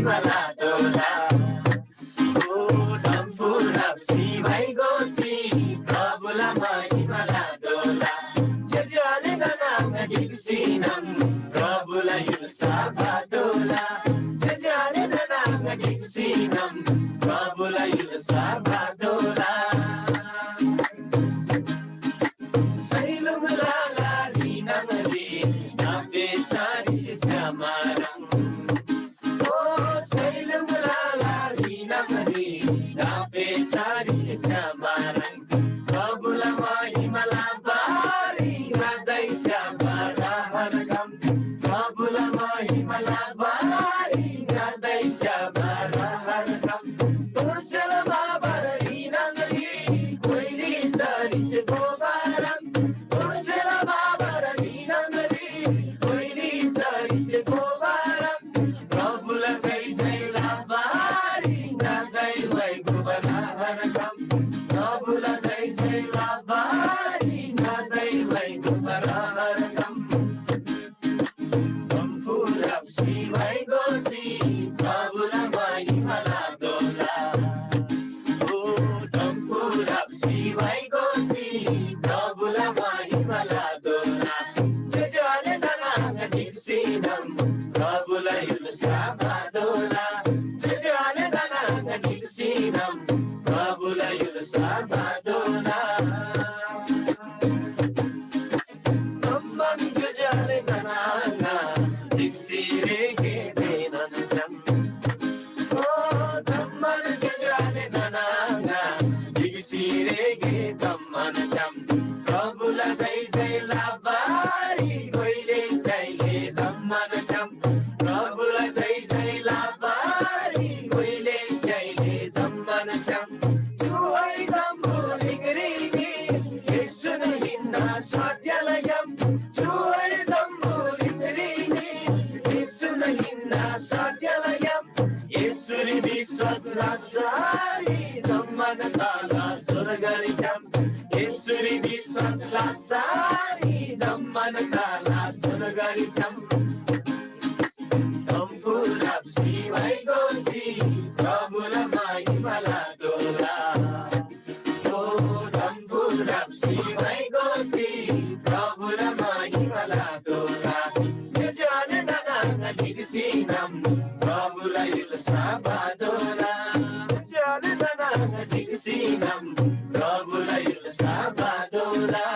महिमालादोला डम्फुरप्सी भइगोसी प्रभुलाई महिमालादोला जजले ननाङ डिक्सिनम प्रभुलाई युल्साबादोला जजले ननाङ डिक्सिनम प्रभुलाई युल्साबादोला सैलुमलाला रिनङली नापे चारी सिसामारङ ओ सैलुमलाला रिनङली नापे चारी सिसामारङ प्रभुलाई महिमाला बारी गादै स्याबारहरगम प्रभुलाई महिमाला बारी गादै स्याबारहरगम तुर्सेलमा बररिनङली कोइली चारी से फोबारम तुर्सेलमा बररिनङली कोइली चारी से फोबारम प्रभुलाई जय लाबारी गादै वैगु बरहरगम प्रभुलाई जय लाबारी गादै वैगु बरहरगम डम्फुरप्सी भइगोसी प्रभुलाई महिमालादोला ओ डम्फुरप्सी भइगोसी प्रभुलाई महिमालादोला जजले ननाङ डिक्सिनम प्रभुलाई युल्साबादोला जजले ननाङ डिक्सिनम प्रभुलाई युल्साबादोला जम्मन जजले ननाङ डिक्सिरेगे देनन्छम ओ जम्मन जजले ननाङ डिक्सिरेगे जम्मन्छम प्रभुलाई जय लाबारी कोइले सैले जम्मन्छम प्रभुलाई जय लाबारी कोइले सैले जम्मन्छम चुहै जम्बुलिङ्गरिनी यसुन हिन्दा सत्यलयम चुहै जम्बुलिङ्गरिनी यसुन हिन्दा सत्यलयम यसुरी विश्वास लासारी जम्मन ताला स्वर्गरिजम यसुरी विश्वास लासारी जम्मन ताला स्वर्गरिजम डम्फुरप्सी भइगोसी प्रभुलाई महिमालादोला ओ डम्फुरप्सी भइगोसी प्रभुलाई महिमालादोला जजले ननाङ डिक्सिनम प्रभुलाई युल्साबादोला जजले ननाङ डिक्सिनम प्रभुलाई युल्साबादोला